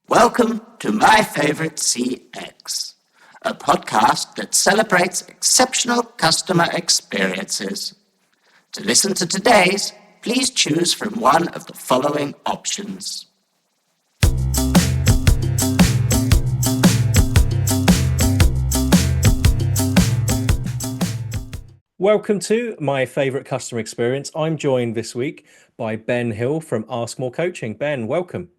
Welcome to My Favorite CX, a podcast that celebrates exceptional customer experiences. To listen to today's, please choose from one of the following options. Welcome to My Favorite Customer Experience. I'm joined this week by Ben Hill from Ask More Coaching. Ben, welcome.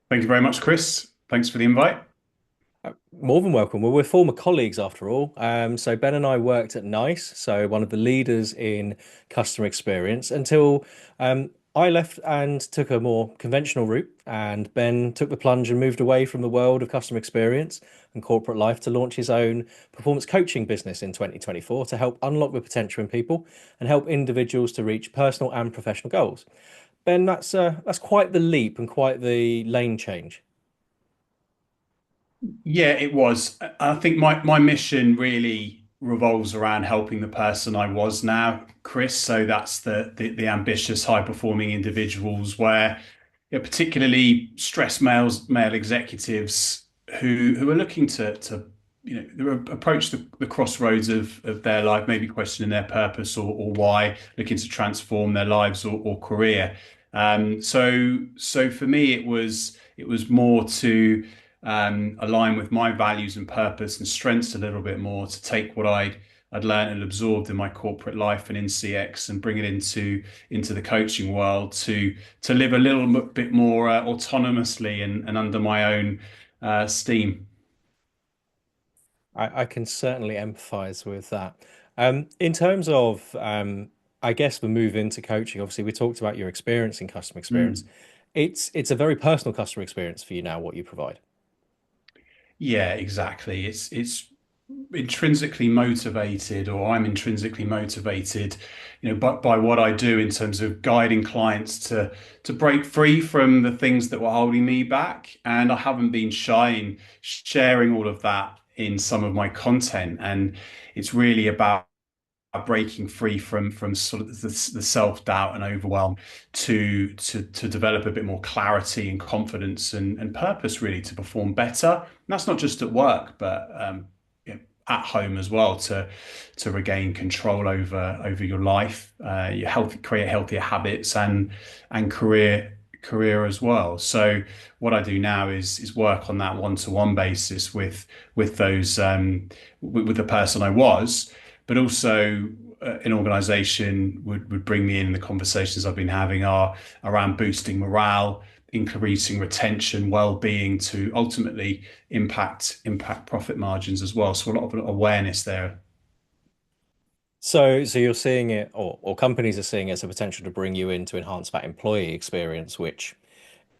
Thank you very much, Chris. Thanks for the invite. More than welcome. Well, we're former colleagues after all. So Ben and I worked at Nice, so one of the leaders in customer experience, until I left and took a more conventional route. And Ben took the plunge and moved away from the world of customer experience and corporate life to launch his own performance coaching business in 2024 to help unlock the potential in people and help individuals to reach personal and professional goals. Ben, that's quite the leap and quite the lane change. Yeah, it was. I think my mission really revolves around helping the person I was now, Chris. So that's the ambitious, high performing individuals where, particularly stressed male executives who are looking to they're approach the crossroads of their life, maybe questioning their purpose or why, looking to transform their lives or career. So for me, it was more to align with my values and purpose and strengths a little bit more, to take what I'd learned and absorbed in my corporate life and in CX and bring it into the coaching world to live a little bit more autonomously and under my own steam. I can certainly empathize with that. In terms of, I guess, the move into coaching, obviously, we talked about your experience in customer experience. Mm. It's a very personal customer experience for you now, what you provide. Yeah, exactly. It's intrinsically motivated, or I'm intrinsically motivated, by what I do in terms of guiding clients to break free from the things that were holding me back. And I haven't been shy in sharing all of that in some of my content. And it's really about breaking free from sort of the self-doubt and overwhelm to develop a bit more clarity and confidence and purpose, really, to perform better. And that's not just at work, but at home as well, to regain control over your life, your health, create healthier habits and career as well. So what I do now is work on that one-to-one basis with those with the person I was, but also an organization would bring me in. The conversations I've been having are around boosting morale, increasing retention, well-being, to ultimately impact profit margins as well. So a lot of awareness there. So you're seeing it, or companies are seeing it as a potential to bring you in to enhance that employee experience, which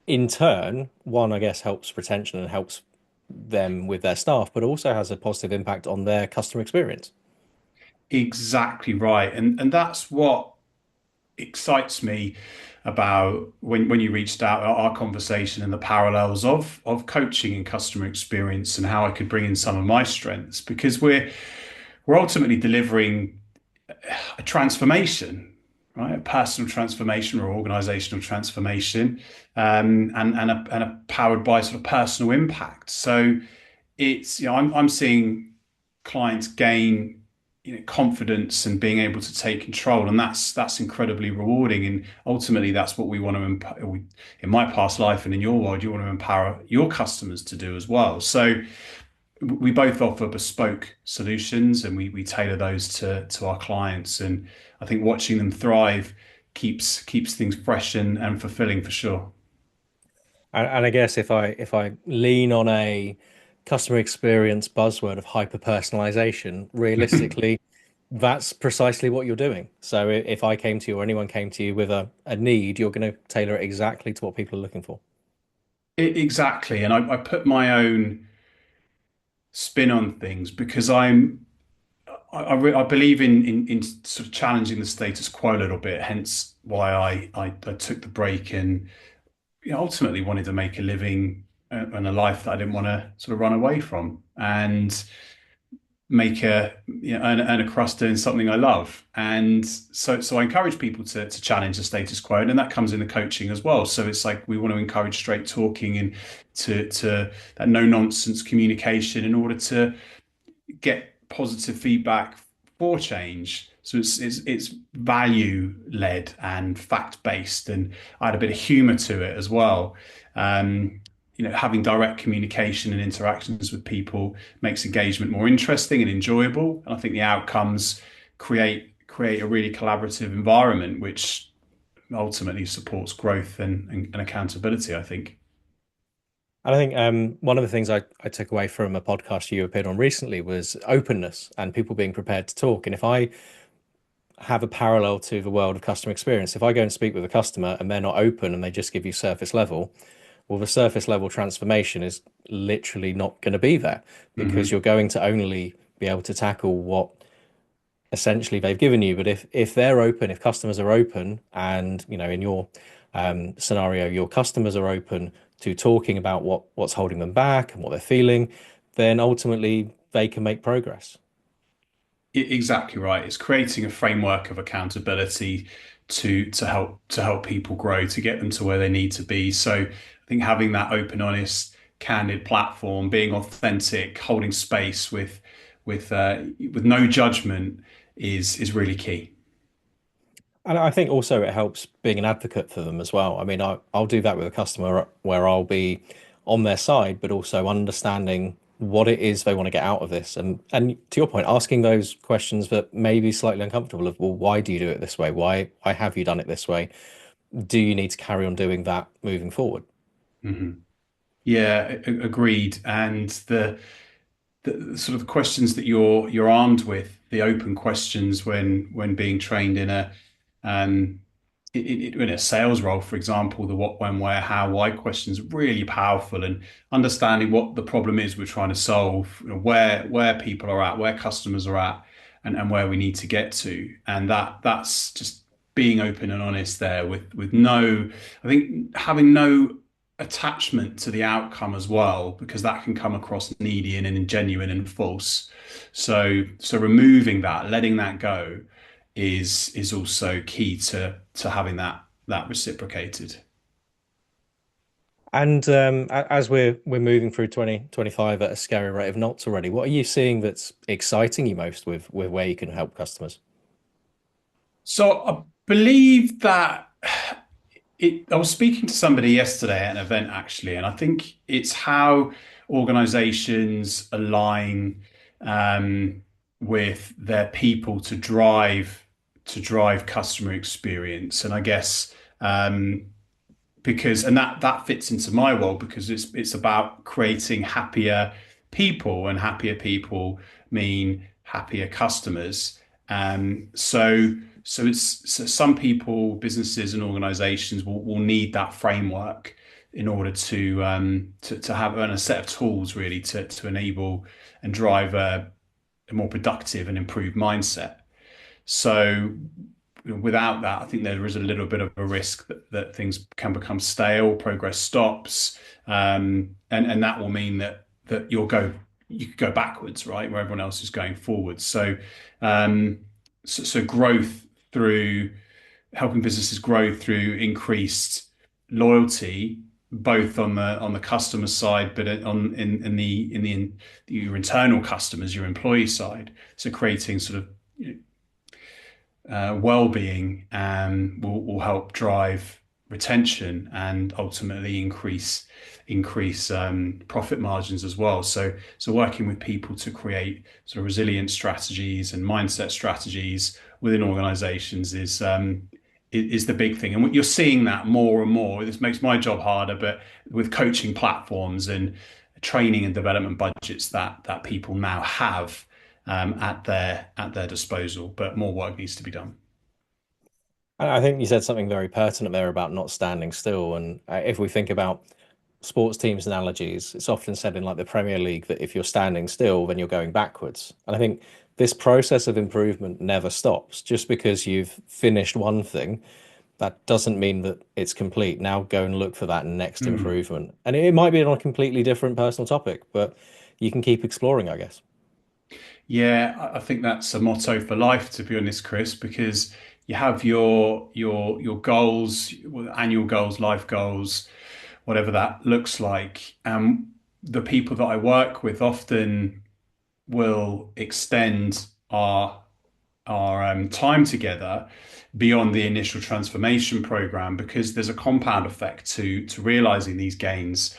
in turn, one, I guess, helps retention and helps them with their staff, but also has a positive impact on their customer experience. Exactly right. And that's what excites me about when you reached out, our conversation and the parallels of coaching and customer experience, and how I could bring in some of my strengths, because we're ultimately delivering a transformation, right? A personal transformation or organizational transformation, and a powered by sort of personal impact. So it's, I'm seeing clients gain, confidence and being able to take control, and that's incredibly rewarding. And ultimately, that's what we want to empower. In my past life and in your world, you want to empower your customers to do as well. So we both offer bespoke solutions, and we tailor those to our clients. And I think watching them thrive keeps things fresh and fulfilling for sure. And I guess if I lean on a customer experience buzzword of hyper personalization, realistically, that's precisely what you're doing. So if I came to you or anyone came to you with a need, you're going to tailor it exactly to what people are looking for. Exactly. And I put my own spin on things because I believe in sort of challenging the status quo a little bit. Hence why I took the break and, ultimately wanted to make a living and a life that I didn't want to sort of run away from. And make a earn a crust doing something I love. And so I encourage people to challenge the status quo, and that comes in the coaching as well. So it's like we want to encourage straight talking and to that no nonsense communication in order to get positive feedback for change. So it's value led and fact based, and I had a bit of humor to it as well. Um, Having direct communication and interactions with people makes engagement more interesting and enjoyable. And I think the outcomes create a really collaborative environment, which ultimately supports growth and accountability, I think. And I think one of the things I took away from a podcast you appeared on recently was openness and people being prepared to talk. And if I have a parallel to the world of customer experience, if I go and speak with a customer and they're not open and they just give you surface level, well, the surface level transformation is literally not going to be there because Hmm. you're going to only be able to tackle what essentially they've given you. But if they're open, if customers are open, and in your scenario, your customers are open to talking about what's holding them back and what they're feeling, then ultimately they can make progress. Exactly right. It's creating a framework of accountability to help people grow, to get them to where they need to be. So I think having that open, honest, candid platform, being authentic, holding space with no judgment is really key. And I think also it helps being an advocate for them as well. I mean, I'll do that with a customer where I'll be on their side, but also understanding what it is they want to get out of this. And to your point, asking those questions that may be slightly uncomfortable of, well, why do you do it this way? Why have you done it this way? Do you need to carry on doing that moving forward? Mhm. Yeah, agreed. And the sort of questions that you're armed with, the open questions when being trained in um, in a sales role, for example, the what, when, where, how, why questions are really powerful, and understanding what the problem is we're trying to solve, where people are at, where customers are at, and where we need to get to, and that's just being open and honest there with no, I think having no attachment to the outcome as well, because that can come across needy and ingenuine and false. So removing that, letting that go is also key to having that reciprocated. And as we're moving through 2025 at a scary rate of knots already, what are you seeing that's exciting you most with where you can help customers? So I believe that I was speaking to somebody yesterday at an event actually, and I think it's how organizations align um, with their people to drive customer experience. And I guess because and that fits into my world because it's about creating happier people, and happier people mean happier customers. So some people, businesses, and organizations will need that framework in order to have a set of tools really to enable and drive a more productive and improved mindset. So without that, I think there is a little bit of a risk that things can become stale, progress stops, and that will mean that you could go backwards, right, where everyone else is going forward. So growth through helping businesses grow through increased loyalty, both on the customer side, but in your internal customers, your employee side. So creating sort of well-being will help drive retention and ultimately increase profit margins as well. So working with people to create sort of resilient strategies and mindset strategies within organizations is the big thing. And what you're seeing that more and more. This makes my job harder, but with coaching platforms and training and development budgets that people now have at their disposal, but more work needs to be done. I think you said something very pertinent there about not standing still. And if we think about sports teams analogies, it's often said in like the Premier League that if you're standing still, then you're going backwards. And I think this process of improvement never stops. Just because you've finished one thing, that doesn't mean that it's complete. Now go and look for that next Mm. improvement. And it might be on a completely different personal topic, but you can keep exploring, I guess. Yeah, I think that's a motto for life, to be honest, Chris, because you have your goals, annual goals, life goals, whatever that looks like. The people that I work with often will extend our time together beyond the initial transformation program because there's a compound effect to realizing these gains,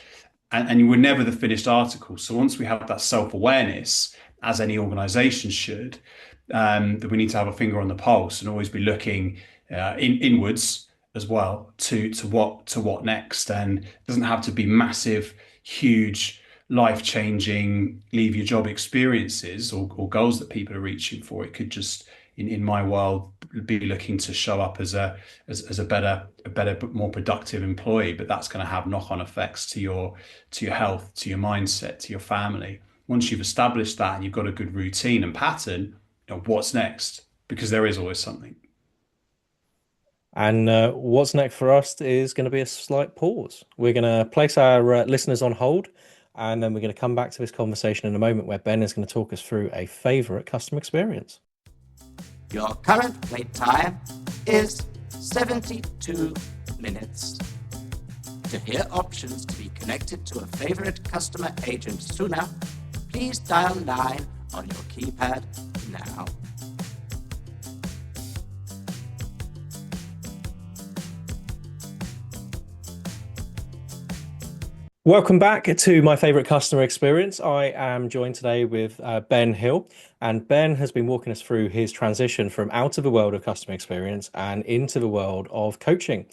and you were never the finished article. So once we have that self-awareness, as any organization should, that we need to have a finger on the pulse and always be looking inwards as well to what next. And it doesn't have to be massive, huge, life-changing, leave your job experiences or goals that people are reaching for. It could just, in my world, be looking to show up as a better, more productive employee. But that's going to have knock-on effects to your health, to your mindset, to your family. Once you've established that and you've got a good routine and pattern, what's next? Because there is always something. And what's next for us is going to be a slight pause. We're going to place our listeners on hold, and then we're going to come back to this conversation in a moment where Ben is going to talk us through a favorite customer experience. Your current wait time is 72 minutes. To hear options to be connected to a favorite customer agent sooner, please dial 9 on your keypad now. Welcome back to my favorite customer experience. I am joined today with Ben Hill, and Ben has been walking us through his transition from out of the world of customer experience and into the world of coaching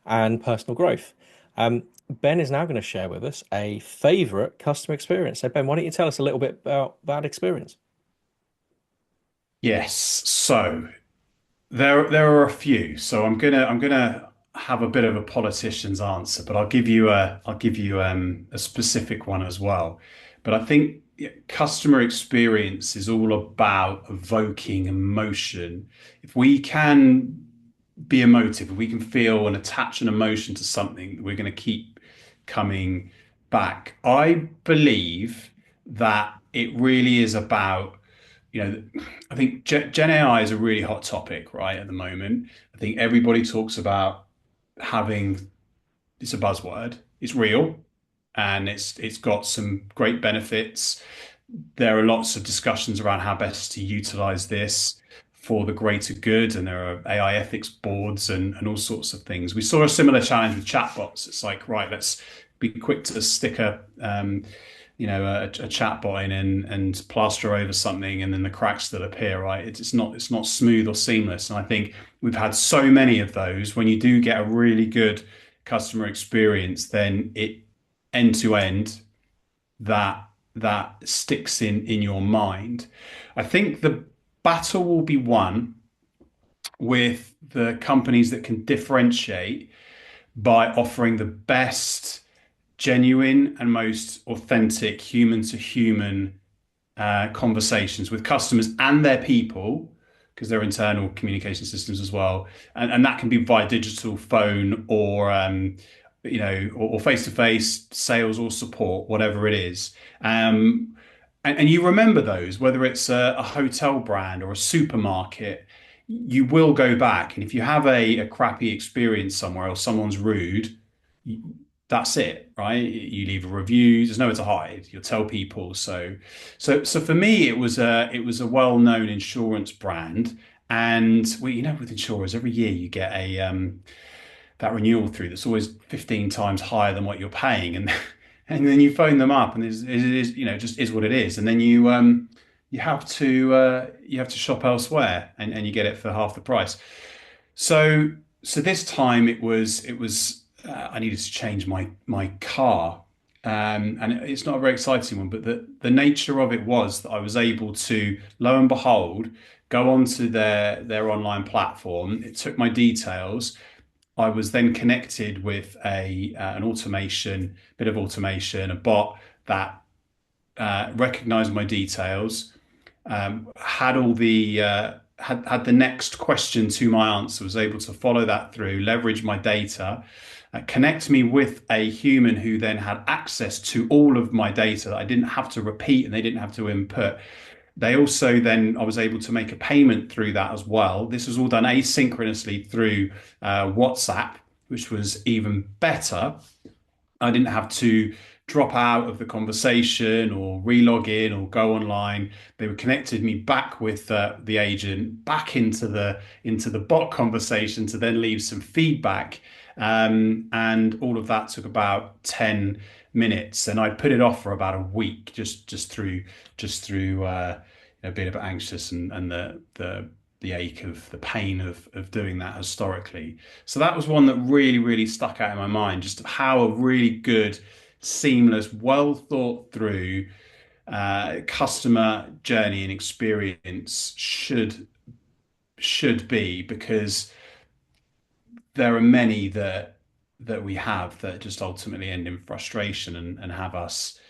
and personal growth. Ben is now going to share with us a favorite customer experience. So Ben, why don't you tell us a little bit about that experience? Yes. So there are a few. So I'm gonna have a bit of a politician's answer, but I'll give you a specific one as well. But I think customer experience is all about evoking emotion. If we can be emotive, if we can feel and attach an emotion to something, we're going to keep coming back. I believe that it really is about, I think Gen AI is a really hot topic, right, at the moment. I think everybody talks about having, it's a buzzword, it's real, and it's got some great benefits. There are lots of discussions around how best to utilize this for the greater good, and there are AI ethics boards and all sorts of things. We saw a similar challenge with chatbots. It's like, right, let's be quick to stick a chatbot in and plaster over something, and then the cracks that appear, right? It's not smooth or seamless. And I think we've had so many of those. When you do get a really good customer experience, then it end to end that sticks in your mind. I think the battle will be won with the companies that can differentiate by offering the best, genuine, and most authentic human to human conversations with customers and their people, because they're internal communication systems as well. And that can be via digital, phone, or face-to-face sales or support, whatever it is. And you remember those, whether it's a hotel brand or a supermarket, you will go back. And if you have a crappy experience somewhere or someone's rude, that's it, right? You leave a review. There's nowhere to hide. You'll tell people. So for me, it was a well-known insurance brand, and with insurers, every year you get a that renewal through that's always 15 times higher than what you're paying, and and then you phone them up, and it is just is what it is, and then you have to shop elsewhere, and you get it for half the price. So this time it was I needed to change my car, and it's not a very exciting one, but the nature of it was that I was able to, lo and behold, go onto their online platform. It took my details. I was then connected with an bit of automation, a bot that recognized my details, had all the had the next question to my answer, was able to follow that through, leverage my data, connect me with a human who then had access to all of my data that I didn't have to repeat and they didn't have to input. They also then, I was able to make a payment through that as well. This was all done asynchronously through WhatsApp, which was even better. I didn't have to drop out of the conversation or relog in or go online. They were connected me back with the agent, back into the bot conversation to then leave some feedback. And all of that took about 10 minutes, and I put it off for about a week, just through being a bit anxious and the ache of the pain of doing that historically. So that was one that really stuck out in my mind, just how a really good, seamless, well thought through customer journey and experience should be, because there are many that we have that just ultimately end in frustration and have us,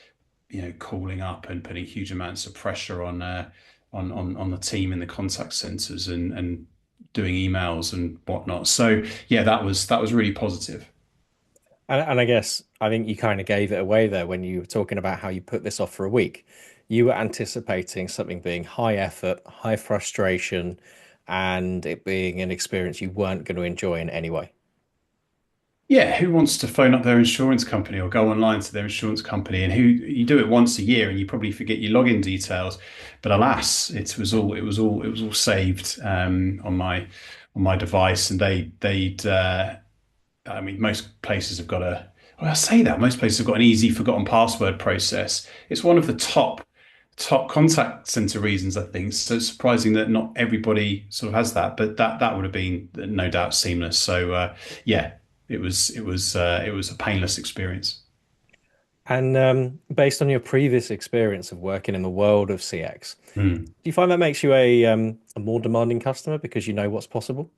calling up and putting huge amounts of pressure on the team in the contact centers and doing emails and whatnot. So yeah, that was really positive. And I guess I think you kind of gave it away there when you were talking about how you put this off for a week. You were anticipating something being high effort, high frustration, and it being an experience you weren't going to enjoy in any way. Yeah, who wants to phone up their insurance company or go online to their insurance company, and who you do it once a year and you probably forget your login details. But alas, it was all saved on my device, and they'd I mean, most places have got a, well, I say that most places have got an easy forgotten password process. It's one of the top contact center reasons, I think. So it's surprising that not everybody sort of has that, but that would have been no doubt seamless. So yeah, it was a painless experience. And based on your previous experience of working in the world of CX, Hmm. do you find that makes you a more demanding customer because you know what's possible?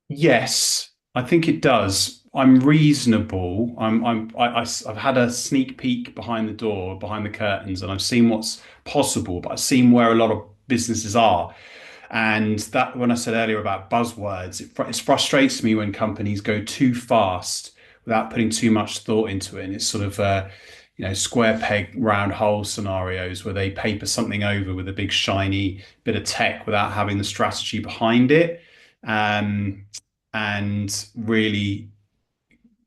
Yes, I think it does. I'm reasonable. I've had a sneak peek behind the door, behind the curtains, and I've seen what's possible, but I've seen where a lot of businesses are. And that, when I said earlier about buzzwords, it frustrates me when companies go too fast without putting too much thought into it. And it's sort of, square peg, round hole scenarios where they paper something over with a big shiny bit of tech without having the strategy behind it. Um, and really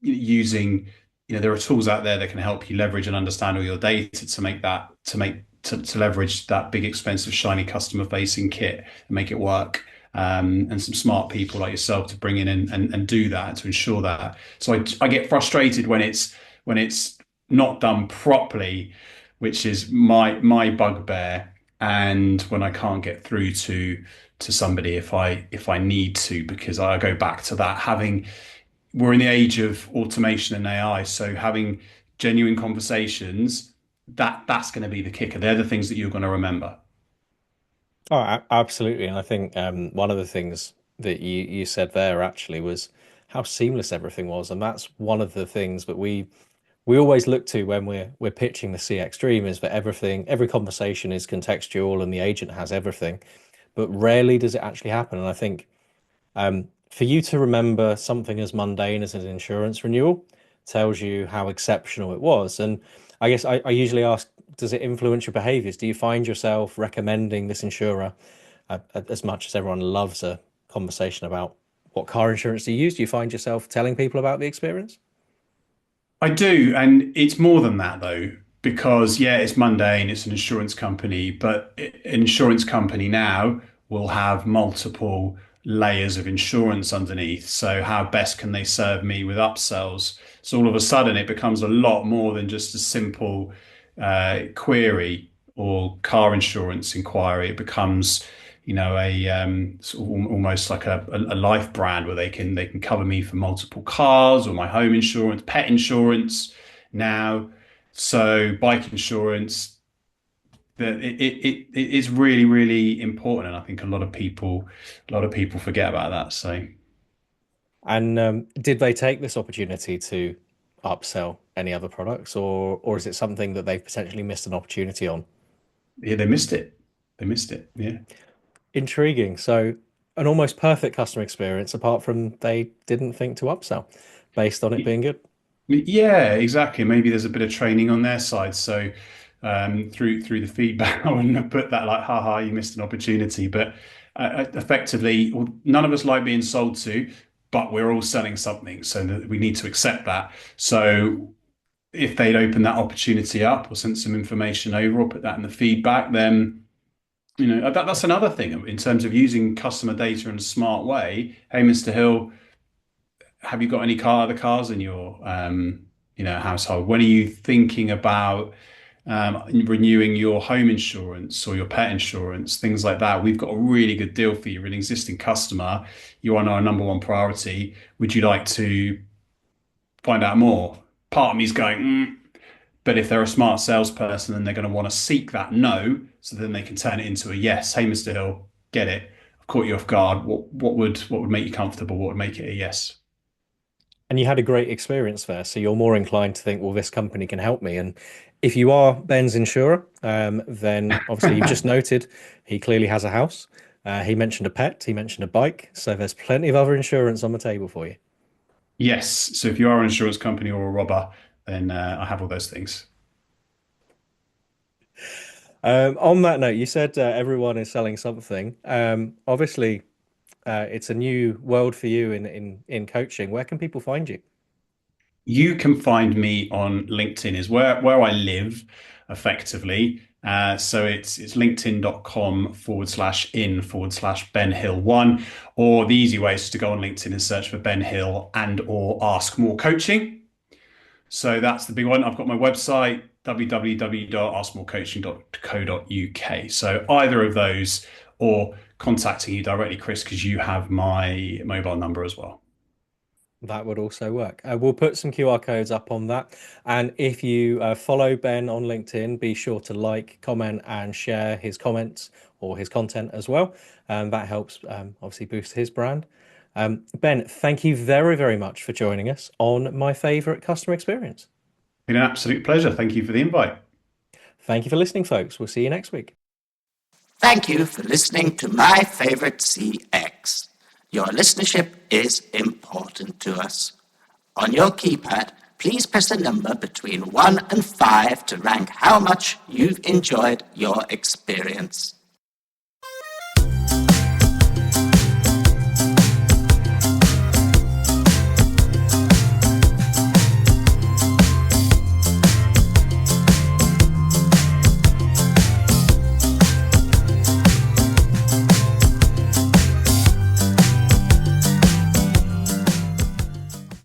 using, there are tools out there that can help you leverage and understand all your data to make that, to leverage that big, expensive, shiny customer facing kit and make it work. And some smart people like yourself to bring in and do that to ensure that. So I get frustrated when it's not done properly, which is my bugbear. And when I can't get through to somebody if I need to, because I go back to that, having we're in the age of automation and AI, so having genuine conversations, that's going to be the kicker. They're the things that you're going to remember. Oh, absolutely. And I think one of the things that you said there actually was how seamless everything was, and that's one of the things that we always look to when we're pitching the CX Dream is that every conversation is contextual and the agent has everything, but rarely does it actually happen. And I think for you to remember something as mundane as an insurance renewal tells you how exceptional it was. And I guess I usually ask, does it influence your behaviors? Do you find yourself recommending this insurer as much as everyone loves a conversation about what car insurance do you use? Do you find yourself telling people about the experience? I do, and it's more than that though, because yeah, it's mundane, it's an insurance company, but an insurance company now will have multiple layers of insurance underneath. So how best can they serve me with upsells? So all of a sudden it becomes a lot more than just a simple query or car insurance inquiry. It becomes, a sort of almost like a life brand where they can cover me for multiple cars or my home insurance, pet insurance now. So bike insurance, that it is really important, and I think a lot of people forget about that. So And did they take this opportunity to upsell any other products, or is it something that they've potentially missed an opportunity on? yeah, they missed it. They missed it. Yeah. Intriguing. So an almost perfect customer experience, apart from they didn't think to upsell based on it being good. Yeah, exactly. Maybe there's a bit of training on their side. So through the feedback, I wouldn't have put that like, haha, you missed an opportunity. But effectively, well, none of us like being sold to, but we're all selling something. So that we need to accept that. So if they'd open that opportunity up or sent some information over or put that in the feedback, then that's another thing in terms of using customer data in a smart way. Hey, Mr. Hill, have you got any other cars in your household? When are you thinking about renewing your home insurance or your pet insurance, things like that? We've got a really good deal for you. You're an existing customer. You're on our number one priority. Would you like to find out more? Part of me is going, but if they're a smart salesperson, then they're going to want to seek that no, so then they can turn it into a yes. Hey, Mr. Hill, get it. I've caught you off guard. What would make you comfortable? What would make it a yes? And you had a great experience there, so you're more inclined to think, well, this company can help me. And if you are Ben's insurer, then obviously you've just noted he clearly has a house. He mentioned a pet, he mentioned a bike, so there's plenty of other insurance on the table for you. Yes. So if you are an insurance company or a robber, then I have all those things. On that note, you said everyone is selling something. Obviously, it's a new world for you in coaching. Where can people find you? You can find me on LinkedIn is where I live effectively. So it's linkedin.com/in/Ben Hill one, or the easy way is to go on LinkedIn and search for Ben Hill and or ask more coaching. So that's the big one. I've got my website, www.askmorecoaching.co.uk. So either of those or contacting you directly, Chris, because you have my mobile number as well. That would also work. We'll put some QR codes up on that. And if you follow Ben on LinkedIn, be sure to like, comment, and share his comments or his content as well. That helps obviously boost his brand. Ben, thank you very, very much for joining us on My Favorite Customer Experience. Been an absolute pleasure. Thank you for the invite. Thank you for listening, folks. We'll see you next week. Thank you for listening to My Favorite CX. Your listenership is important to us. On your keypad, please press a number between 1 and 5 to rank how much you've enjoyed your experience.